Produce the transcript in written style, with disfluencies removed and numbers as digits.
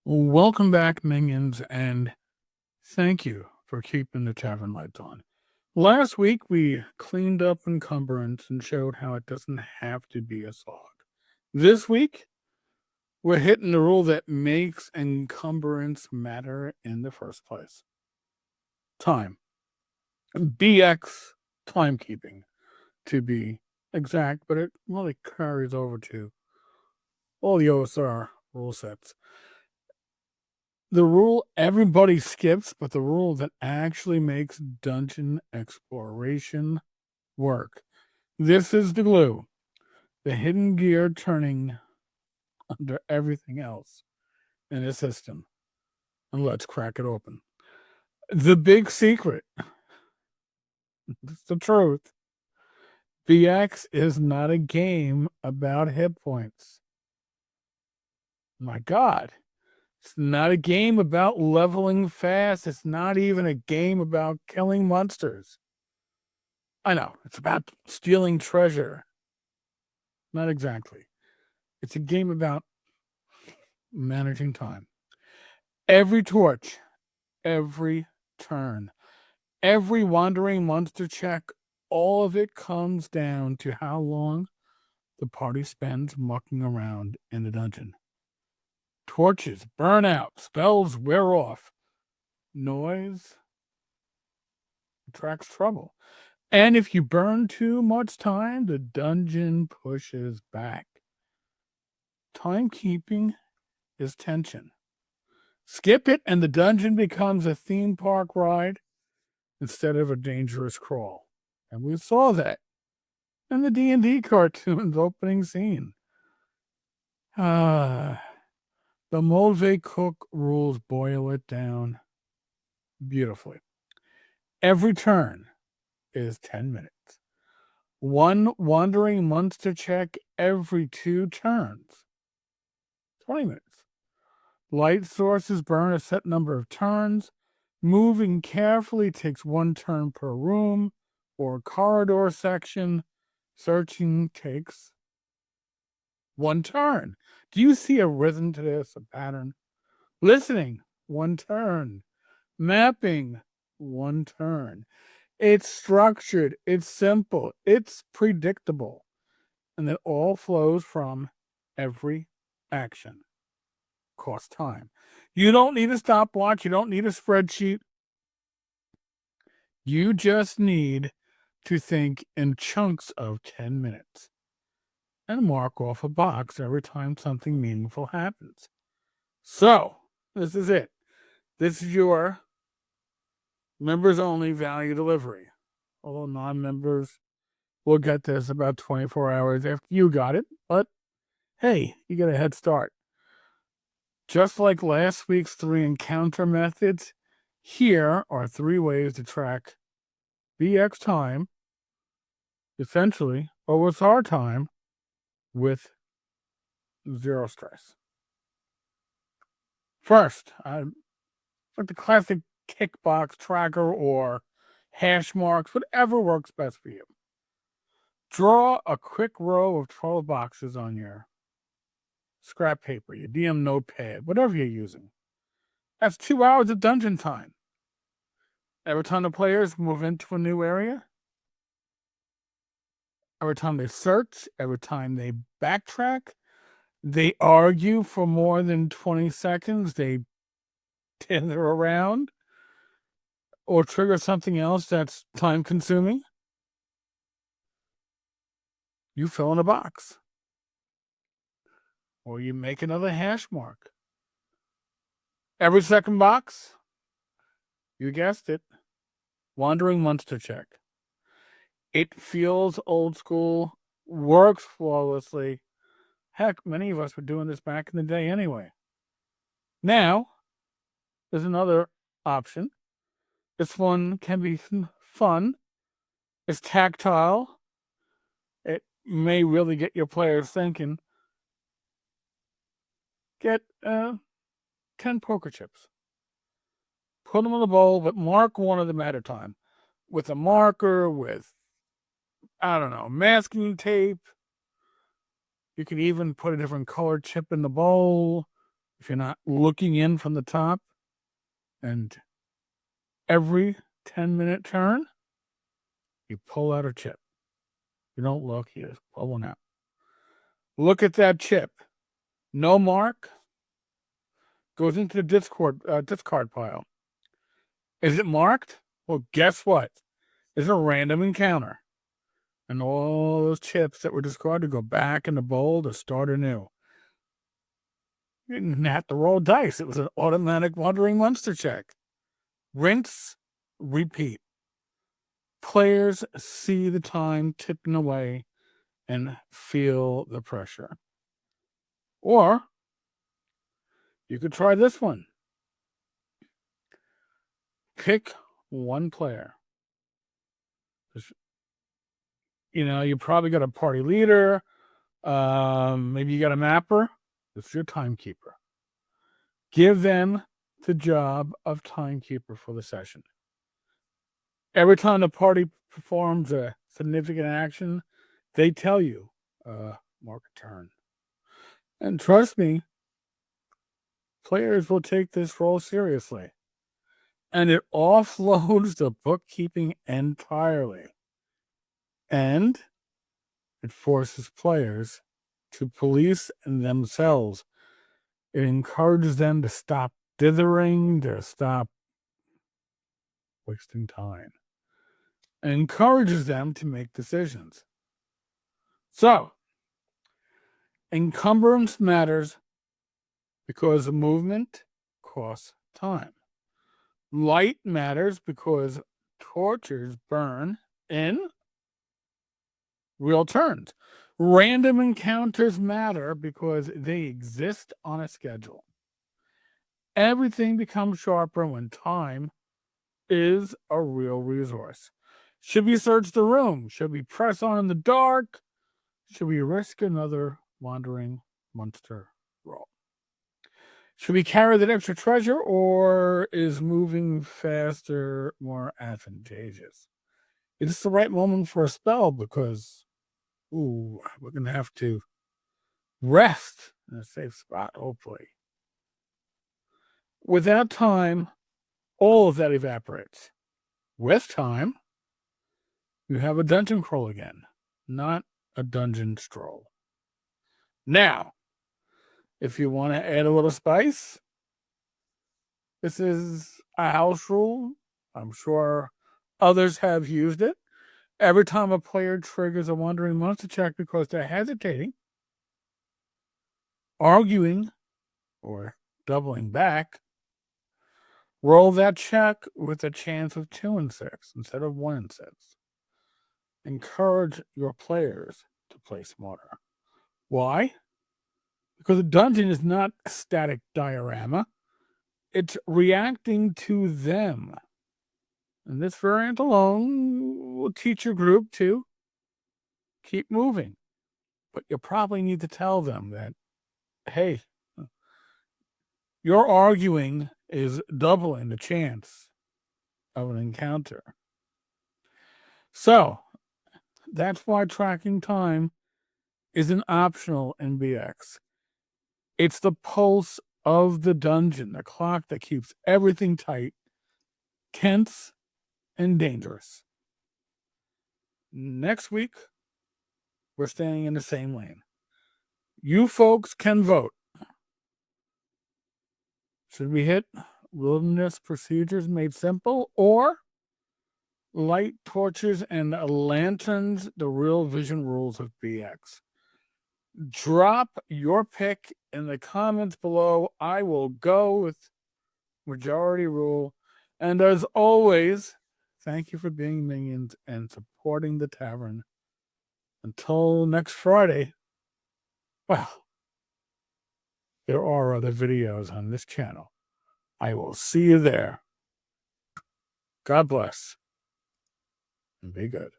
Welcome back, minions, and thank you for keeping the tavern lights on. Last week, we cleaned up encumbrance and showed how it doesn't have to be a slog. This week, we're hitting the rule that makes encumbrance matter in the first place. Time. BX timekeeping, to be exact, but it really carries over to all the OSR rule sets. The rule everybody skips, but the rule that actually makes dungeon exploration work. This is the glue. The hidden gear turning under everything else in the system. And let's crack it open. The big secret. It's the truth. BX is not a game about hit points. My God. It's not a game about leveling fast. It's not even a game about killing monsters. I know, it's about stealing treasure. Not exactly. It's a game about managing time. Every torch, every turn, every wandering monster check, all of it comes down to how long the party spends mucking around in the dungeon. Torches burn out, spells wear off, noise attracts trouble. And if you burn too much time, the dungeon pushes back. Timekeeping is tension. Skip it, and the dungeon becomes a theme park ride instead of a dangerous crawl. And we saw that in the D&D cartoon's opening scene. The Mulvey Cook rules boil it down beautifully. Every turn is 10 minutes. One wandering monster check every 2 turns. 20 minutes. Light sources burn a set number of turns. Moving carefully takes 1 turn per room or corridor section. Searching takes 1 turn. Do you see a rhythm to this, a pattern? Listening, 1 turn. Mapping, 1 turn. It's structured, it's simple, it's predictable, and it all flows from every action. Cost time. You don't need a stopwatch. You don't need a spreadsheet. You just need to think in chunks of 10 minutes and mark off a box every time something meaningful happens. So, this is it. This is your members only value delivery. Although non-members will get this about 24 hours after you got it. But hey, you get a head start. Just like last week's 3 encounter methods, here are 3 ways to track BX time, essentially, OSR time, with 0 stress. First, like the classic kickbox tracker or hash marks, whatever works best for you. Draw a quick row of 12 boxes on your scrap paper, your DM notepad, whatever you're using. That's 2 hours of dungeon time. Every time the players move into a new area, every time they search, every time they backtrack, they argue for more than 20 seconds, they tether around, or trigger something else that's time consuming, you fill in a box. Or you make another hash mark. Every second box, you guessed it, wandering monster check. It feels old school, works flawlessly. Heck, many of us were doing this back in the day anyway. Now, there's another option. This one can be fun. It's tactile. It may really get your players thinking. Get 10 poker chips. Put them in the bowl, but mark one of them at a time. With a marker, with, I don't know, masking tape. You can even put a different colored chip in the bowl. if you're not looking in from the top, and every 10-minute turn, you pull out a chip. You don't look, you just pull one out. Look at that chip. No mark, goes into the discard pile. Is it marked? Well, guess what? It's a random encounter. And all those chips that were discarded go back in the bowl to start anew. You didn't have to roll dice. It was an automatic wandering monster check. Rinse, repeat. Players see the time ticking away and feel the pressure. Or you could try this one. Pick one player. You probably got a party leader. Maybe you got a mapper. This is your timekeeper. Give them the job of timekeeper for the session. Every time the party performs a significant action, they tell you, mark a turn. And trust me, players will take this role seriously. And it offloads the bookkeeping entirely. And it forces players to police themselves. It encourages them to stop dithering, to stop wasting time. It encourages them to make decisions. So, encumbrance matters because movement costs time. Light matters because torches burn in real turns. Random encounters matter because they exist on a schedule. Everything becomes sharper when time is a real resource. Should we search the room? Should we press on in the dark? Should we risk another wandering monster roll? Should we carry that extra treasure, or is moving faster more advantageous? It's the right moment for a spell because, we're going to have to rest in a safe spot, hopefully. Without time, all of that evaporates. With time, you have a dungeon crawl again, not a dungeon stroll. Now, if you want to add a little spice, this is a house rule. I'm sure others have used it. Every time a player triggers a wandering monster check because they're hesitating, arguing, or doubling back, roll that check with a chance of 2 and 6 instead of 1 and 6. Encourage your players to play smarter. Why? Because a dungeon is not a static diorama. It's reacting to them. And this variant alone will teach your group to keep moving. But you probably need to tell them that, hey, your arguing is doubling the chance of an encounter. So, that's why tracking time isn't optional in BX. It's the pulse of the dungeon, the clock that keeps everything tight, tense, and dangerous. Next week, we're staying in the same lane. You folks can vote. Should we hit wilderness procedures made simple, or light torches and lanterns, the real vision rules of BX? Drop your pick in the comments below. I will go with majority rule. And as always, thank you for being minions and supporting the tavern. Until next Friday, well, there are other videos on this channel. I will see you there. God bless and be good.